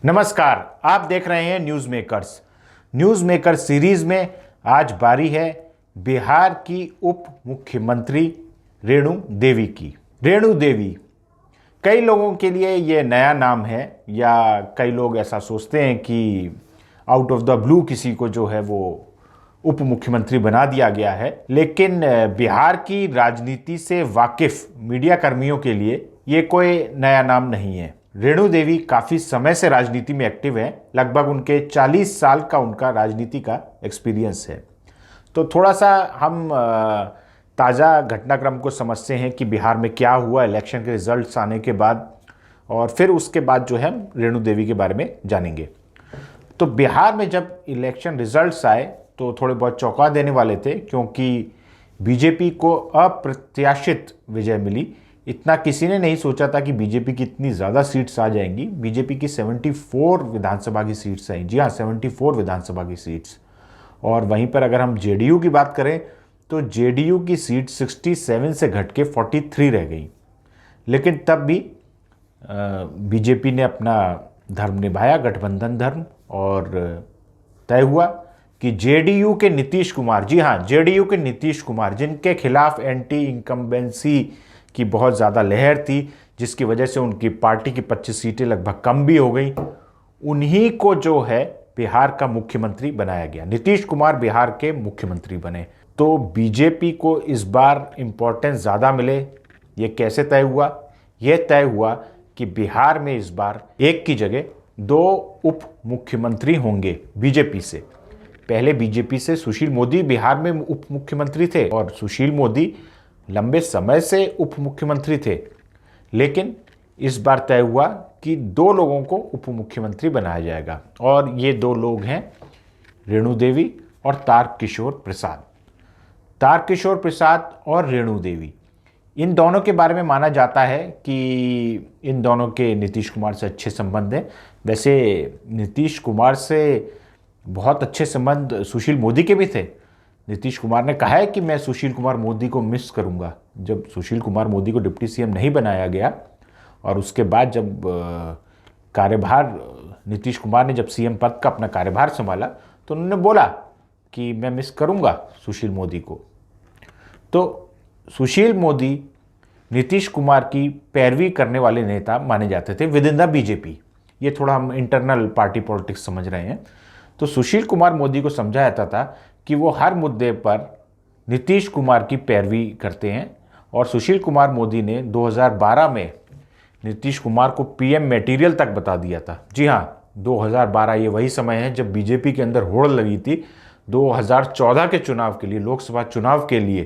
नमस्कार, आप देख रहे हैं न्यूज़ मेकर सीरीज में आज बारी है बिहार की उप मुख्यमंत्री रेणु देवी की। रेणु देवी कई लोगों के लिए ये नया नाम है, या कई लोग ऐसा सोचते हैं कि आउट ऑफ द ब्लू किसी को जो है वो उप मुख्यमंत्री बना दिया गया है। लेकिन बिहार की राजनीति से वाकिफ मीडिया कर्मियों के लिए ये कोई नया नाम नहीं है। रेणु देवी काफ़ी समय से राजनीति में एक्टिव हैं, लगभग उनके 40 साल का उनका राजनीति का एक्सपीरियंस है। तो थोड़ा सा हम ताज़ा घटनाक्रम को समझते हैं कि बिहार में क्या हुआ इलेक्शन के रिजल्ट्स आने के बाद, और फिर उसके बाद जो है हम रेणु देवी के बारे में जानेंगे। तो बिहार में जब इलेक्शन रिजल्ट्स आए तो थोड़े बहुत चौंका देने वाले थे, क्योंकि बीजेपी को अप्रत्याशित विजय मिली। इतना किसी ने नहीं सोचा था कि बीजेपी की इतनी ज़्यादा सीट्स आ जाएंगी। बीजेपी की 74 विधानसभा की सीट्स आई। जी हाँ, 74 विधानसभा की सीट्स। और वहीं पर अगर हम जेडीयू की बात करें तो जेडीयू की सीट 67 से घट के 43 रह गई। लेकिन तब भी बीजेपी ने अपना धर्म निभाया, गठबंधन धर्म, और तय हुआ कि जेडीयू के नीतीश कुमार, जी हाँ, जेडीयू के नीतीश कुमार, जिनके खिलाफ एंटी इनकम्बेंसी की बहुत ज़्यादा लहर थी, जिसकी वजह से उनकी पार्टी की 25 सीटें लगभग कम भी हो गई, उन्हीं को जो है बिहार का मुख्यमंत्री बनाया गया। नीतीश कुमार बिहार के मुख्यमंत्री बने। तो बीजेपी को इस बार इम्पोर्टेंस ज़्यादा मिले। ये कैसे तय हुआ? यह तय हुआ कि बिहार में इस बार एक की जगह 2 उप मुख्यमंत्री होंगे बीजेपी से। पहले बीजेपी से सुशील मोदी बिहार में उप मुख्यमंत्री थे, और सुशील मोदी लंबे समय से उप मुख्यमंत्री थे। लेकिन इस बार तय हुआ कि 2 लोगों को उप मुख्यमंत्री बनाया जाएगा, और ये 2 लोग हैं रेणु देवी और तारकिशोर प्रसाद। तारकिशोर प्रसाद और रेणु देवी, इन दोनों के बारे में माना जाता है कि इन दोनों के नीतीश कुमार से अच्छे संबंध हैं। वैसे नीतीश कुमार से बहुत अच्छे संबंध सुशील मोदी के भी थे। नीतीश कुमार ने कहा है कि मैं सुशील कुमार मोदी को मिस करूंगा। जब सुशील कुमार मोदी को डिप्टी सीएम नहीं बनाया गया, और उसके बाद जब कार्यभार नीतीश कुमार ने जब सीएम पद का अपना कार्यभार संभाला, तो उन्होंने बोला कि मैं मिस करूंगा सुशील मोदी को। तो सुशील मोदी नीतीश कुमार की पैरवी करने वाले नेता माने जाते थे विद इन द बीजेपी। ये थोड़ा हम इंटरनल पार्टी पॉलिटिक्स समझ रहे हैं। तो सुशील कुमार मोदी को समझा जाता था कि वो हर मुद्दे पर नीतीश कुमार की पैरवी करते हैं, और सुशील कुमार मोदी ने 2012 में नीतीश कुमार को पीएम मटेरियल तक बता दिया था। जी हाँ, 2012 ये वही समय है जब बीजेपी के अंदर होड़ लगी थी 2014 के चुनाव के लिए, लोकसभा चुनाव के लिए,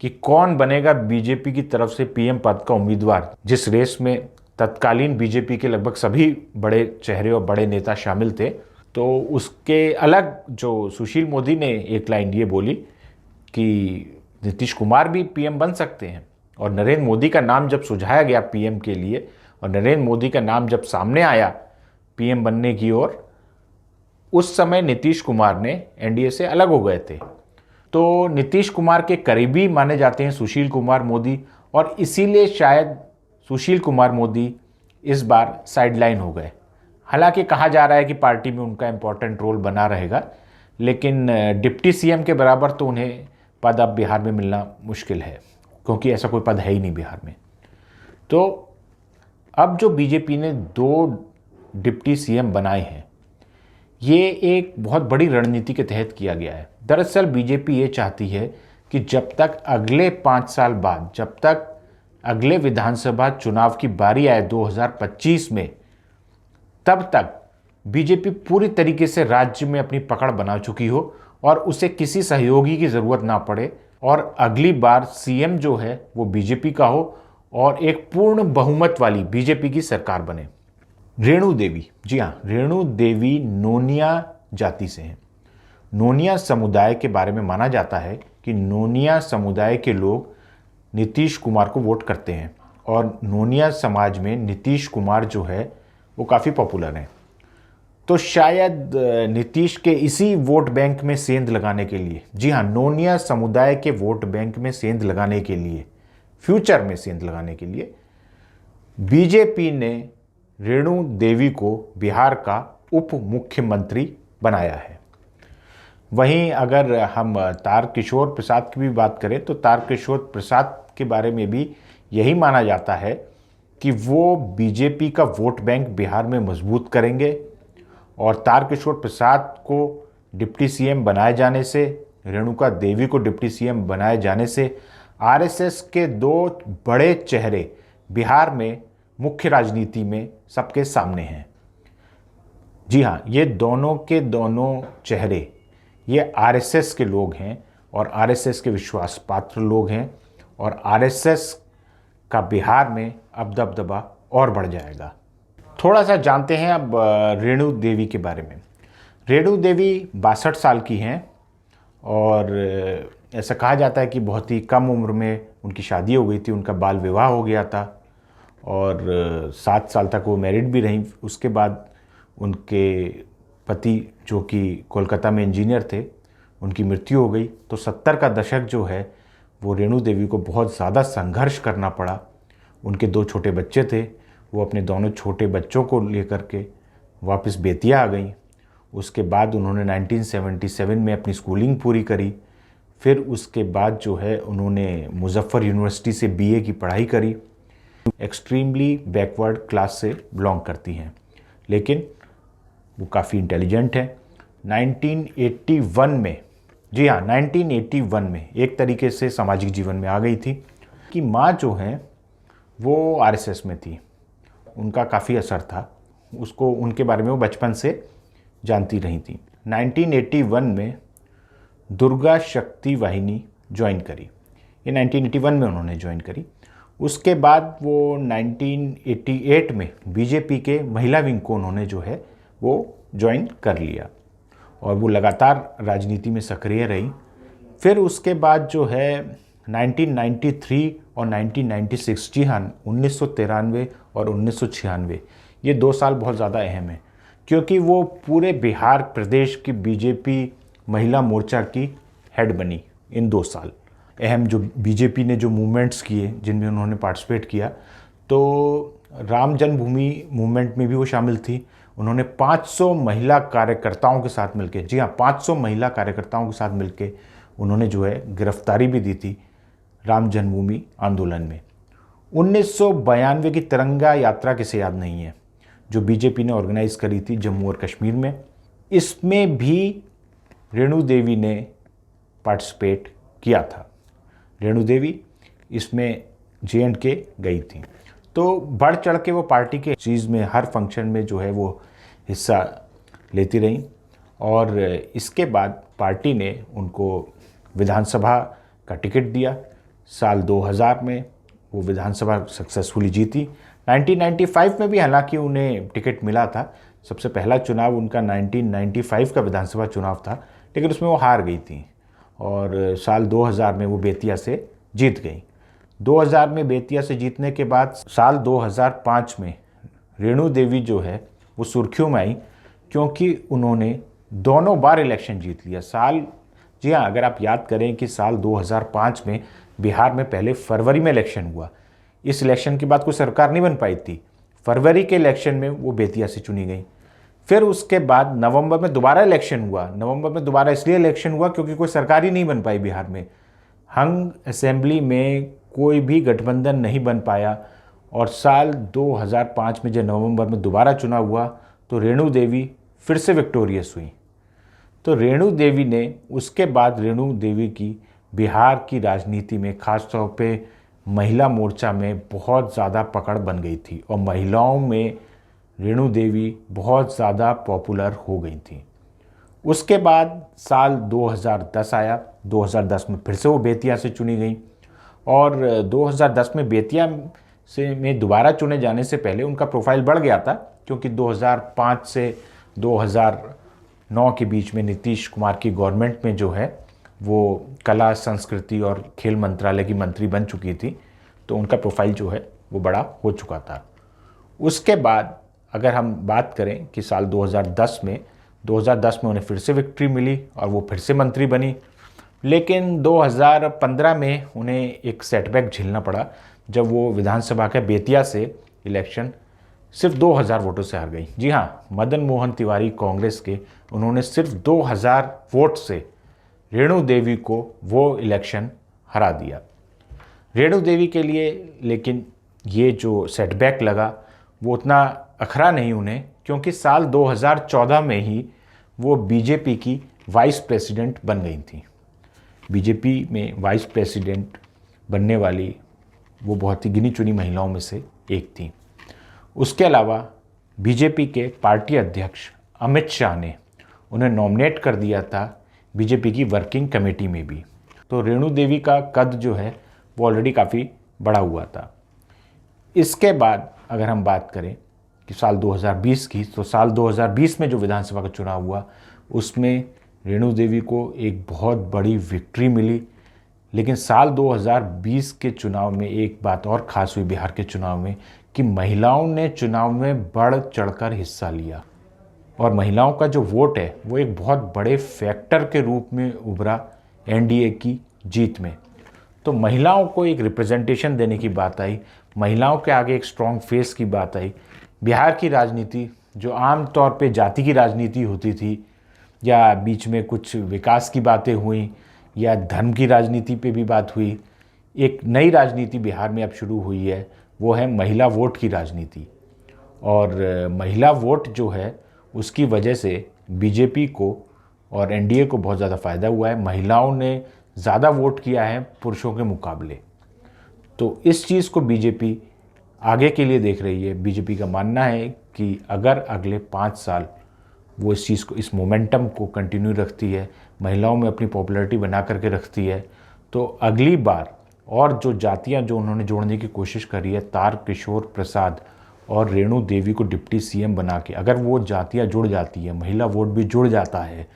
कि कौन बनेगा बीजेपी की तरफ से पीएम पद का उम्मीदवार, जिस रेस में तत्कालीन बीजेपी के लगभग सभी बड़े चेहरे और बड़े नेता शामिल थे। तो उसके अलग जो सुशील मोदी ने एक लाइन ये बोली कि नीतीश कुमार भी पीएम बन सकते हैं। और नरेंद्र मोदी का नाम जब सुझाया गया पीएम के लिए, और नरेंद्र मोदी का नाम जब सामने आया पीएम बनने की ओर, उस समय नीतीश कुमार ने एनडीए से अलग हो गए थे। तो नीतीश कुमार के करीबी माने जाते हैं सुशील कुमार मोदी, और इसीलिए शायद सुशील कुमार मोदी इस बार साइडलाइन हो गए। हालांकि कहा जा रहा है कि पार्टी में उनका इम्पोर्टेंट रोल बना रहेगा, लेकिन डिप्टी सीएम के बराबर तो उन्हें पद अब बिहार में मिलना मुश्किल है, क्योंकि ऐसा कोई पद है ही नहीं बिहार में। तो अब जो बीजेपी ने 2 डिप्टी सीएम बनाए हैं, ये एक बहुत बड़ी रणनीति के तहत किया गया है। दरअसल बीजेपी ये चाहती है कि जब तक अगले 5 साल बाद, जब तक अगले विधानसभा चुनाव की बारी आए 2025 में, तब तक बीजेपी पूरी तरीके से राज्य में अपनी पकड़ बना चुकी हो, और उसे किसी सहयोगी की ज़रूरत ना पड़े, और अगली बार सीएम जो है वो बीजेपी का हो, और एक पूर्ण बहुमत वाली बीजेपी की सरकार बने। रेणु देवी, जी हाँ, रेणु देवी नोनिया जाति से हैं। नोनिया समुदाय के बारे में माना जाता है कि नोनिया समुदाय के लोग नीतीश कुमार को वोट करते हैं, और नोनिया समाज में नीतीश कुमार जो है वो काफ़ी पॉपुलर हैं। तो शायद नीतीश के इसी वोट बैंक में सेंध लगाने के लिए, जी हाँ, नोनिया समुदाय के वोट बैंक में सेंध लगाने के लिए, फ्यूचर में सेंध लगाने के लिए बीजेपी ने रेणु देवी को बिहार का उप मुख्यमंत्री बनाया है। वहीं अगर हम तारकिशोर प्रसाद की भी बात करें तो तारकिशोर प्रसाद के बारे में भी यही माना जाता है कि वो बीजेपी का वोट बैंक बिहार में मजबूत करेंगे और तारकिशोर प्रसाद को डिप्टी सीएम बनाए जाने से, रेणुका देवी को डिप्टी सीएम बनाए जाने से आरएसएस के दो बड़े चेहरे बिहार में मुख्य राजनीति में सबके सामने हैं। जी हाँ, ये दोनों के दोनों चेहरे ये आरएसएस के लोग हैं और आरएसएस के विश्वास पात्र लोग हैं और आरएसएस का बिहार में अब दबदबा और बढ़ जाएगा। थोड़ा सा जानते हैं अब रेणु देवी के बारे में। रेणु देवी 62 साल की हैं और ऐसा कहा जाता है कि बहुत ही कम उम्र में उनकी शादी हो गई थी, उनका बाल विवाह हो गया था और 7 साल तक वो मैरिड भी रहीं। उसके बाद उनके पति जो कि कोलकाता में इंजीनियर थे, उनकी मृत्यु हो गई। तो 70 का दशक जो है वो रेणु देवी को बहुत ज़्यादा संघर्ष करना पड़ा। उनके 2 छोटे बच्चे थे, वो अपने दोनों छोटे बच्चों को लेकर के वापस बेतिया आ गई। उसके बाद उन्होंने 1977 में अपनी स्कूलिंग पूरी करी। फिर उसके बाद जो है उन्होंने मुजफ्फर यूनिवर्सिटी से बीए की पढ़ाई करी। एक्सट्रीमली बैकवर्ड क्लास से बिलोंग करती हैं, लेकिन वो काफ़ी इंटेलिजेंट है। 1981 में, जी हाँ 1981 में एक तरीके से सामाजिक जीवन में आ गई थी कि माँ जो हैं वो आरएसएस में थी, उनका काफ़ी असर था उसको, उनके बारे में वो बचपन से जानती रही थी। 1981 में दुर्गा शक्ति वाहिनी ज्वाइन करी, ये 1981 में उन्होंने ज्वाइन करी। उसके बाद वो 1988 में बीजेपी के महिला विंग को उन्होंने जो है वो ज्वाइन कर लिया और वो लगातार राजनीति में सक्रिय रही। फिर उसके बाद जो है 1993 और 1996, जी हाँ 1993 और 1996, ये 2 साल बहुत ज़्यादा अहम है क्योंकि वो पूरे बिहार प्रदेश की बीजेपी महिला मोर्चा की हेड बनी। इन 2 साल अहम जो बीजेपी ने जो मूवमेंट्स किए जिनमें उन्होंने पार्टिसिपेट किया, तो राम जन्मभूमि मूवमेंट में भी वो शामिल थी। उन्होंने 500 महिला कार्यकर्ताओं के साथ मिलके, जी हाँ 500 महिला कार्यकर्ताओं के साथ मिलके उन्होंने जो है गिरफ्तारी भी दी थी राम जन्मभूमि आंदोलन में। 1992 की तिरंगा यात्रा किसे याद नहीं है, जो बीजेपी ने ऑर्गेनाइज करी थी जम्मू और कश्मीर में। इसमें भी रेणु देवी ने पार्टिसिपेट किया था। रेणु देवी इसमें J&K गई थी, तो बढ़ चढ़ के वो पार्टी के चीज़ में हर फंक्शन में जो है वो हिस्सा लेती रहीं। और इसके बाद पार्टी ने उनको विधानसभा का टिकट दिया। साल 2000 में वो विधानसभा सक्सेसफुली जीती। 1995 में भी हालांकि उन्हें टिकट मिला था, सबसे पहला चुनाव उनका 1995 का विधानसभा चुनाव था, लेकिन उसमें वो हार गई थी और साल 2000 में वो बेतिया से जीत गई। 2000 में बेतिया से जीतने के बाद साल 2005 में रेणु देवी जो है वो सुर्खियों में आई क्योंकि उन्होंने दोनों बार इलेक्शन जीत लिया। जी हाँ, अगर आप याद करें कि साल 2005 में बिहार में पहले फरवरी में इलेक्शन हुआ। इस इलेक्शन के बाद कोई सरकार नहीं बन पाई थी। फरवरी के इलेक्शन में वो बेतिया से चुनी गई। फिर उसके बाद नवंबर में दोबारा इलेक्शन हुआ। नवंबर में दोबारा इसलिए इलेक्शन हुआ क्योंकि कोई सरकार ही नहीं बन पाई बिहार में। हंग असेंबली में कोई भी गठबंधन नहीं बन पाया और साल 2005 में जब नवंबर में दोबारा चुनाव हुआ तो रेणु देवी फिर से विक्टोरियस हुई। तो रेणु देवी ने उसके बाद रेणु देवी की बिहार की राजनीति में खास तौर पे महिला मोर्चा में बहुत ज़्यादा पकड़ बन गई थी और महिलाओं में रेणु देवी बहुत ज़्यादा पॉपुलर हो गई थी। उसके बाद साल 2010 आया। 2010 में फिर से वो बेतिया से चुनी गई और 2010 में बेतिया में दोबारा चुने जाने से पहले उनका प्रोफाइल बढ़ गया था क्योंकि 2005 से 2009 के बीच में नीतीश कुमार की गवर्नमेंट में जो है वो कला संस्कृति और खेल मंत्रालय की मंत्री बन चुकी थी, तो उनका प्रोफाइल जो है वो बड़ा हो चुका था। उसके बाद अगर हम बात करें कि साल 2010 में उन्हें फिर से विक्ट्री मिली और वो फिर से मंत्री बनी, लेकिन 2015 में उन्हें एक सेटबैक झेलना पड़ा जब वो विधानसभा के बेतिया से इलेक्शन सिर्फ 2000 वोटों से हार गई। जी हाँ, मदन मोहन तिवारी कांग्रेस के, उन्होंने सिर्फ 2000 वोट से रेणु देवी को वो इलेक्शन हरा दिया। रेणु देवी के लिए लेकिन ये जो सेटबैक लगा वो उतना अखरा नहीं उन्हें, क्योंकि साल 2014 में ही वो बीजेपी की वाइस प्रेसिडेंट बन गई थी। बीजेपी में वाइस प्रेसिडेंट बनने वाली वो बहुत ही गिनी चुनी महिलाओं में से एक थी। उसके अलावा बीजेपी के पार्टी अध्यक्ष अमित शाह ने उन्हें नॉमिनेट कर दिया था बीजेपी की वर्किंग कमेटी में भी। तो रेणु देवी का कद जो है वो ऑलरेडी काफ़ी बड़ा हुआ था। इसके बाद अगर हम बात करें कि साल 2020 की, तो साल 2020 में जो विधानसभा का चुनाव हुआ उसमें रेणु देवी को एक बहुत बड़ी विक्ट्री मिली। लेकिन साल 2020 के चुनाव में एक बात और ख़ास हुई बिहार के चुनाव में कि महिलाओं ने चुनाव में बढ़ चढ़कर हिस्सा लिया और महिलाओं का जो वोट है वो एक बहुत बड़े फैक्टर के रूप में उभरा एनडीए की जीत में। तो महिलाओं को एक रिप्रेजेंटेशन देने की बात आई, महिलाओं के आगे एक स्ट्रॉन्ग फेस की बात आई। बिहार की राजनीति जो आम तौर पे जाति की राजनीति होती थी या बीच में कुछ विकास की बातें हुई या धर्म की राजनीति पे भी बात हुई, एक नई राजनीति बिहार में अब शुरू हुई है, वो है महिला वोट की राजनीति। और महिला वोट जो है उसकी वजह से बीजेपी को और एनडीए को बहुत ज़्यादा फ़ायदा हुआ है। महिलाओं ने ज़्यादा वोट किया है पुरुषों के मुकाबले। तो इस चीज़ को बीजेपी आगे के लिए देख रही है। बीजेपी का मानना है कि अगर अगले 5 साल वो इस चीज़ को, इस मोमेंटम को कंटिन्यू रखती है, महिलाओं में अपनी पॉपुलैरिटी बना करके रखती है, तो अगली बार और जो जातियां जो उन्होंने जोड़ने की कोशिश करी है, तारकिशोर प्रसाद और रेणु देवी को डिप्टी सीएम बना के, अगर वो जातियां जुड़ जाती है, महिला वोट भी जुड़ जाता है,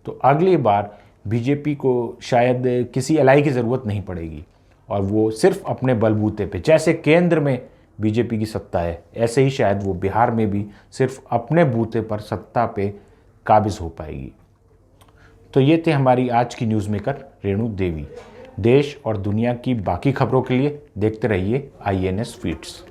तो अगली बार बीजेपी को शायद किसी एलआई की ज़रूरत नहीं पड़ेगी और वो सिर्फ अपने बलबूते पे, जैसे केंद्र में बीजेपी की सत्ता है, ऐसे ही शायद वो बिहार में भी सिर्फ अपने बूते पर सत्ता पे काबिज हो पाएगी। तो ये थे हमारी आज की न्यूज़ मेकर रेणु देवी। देश और दुनिया की बाकी खबरों के लिए देखते रहिए INS फीड्स।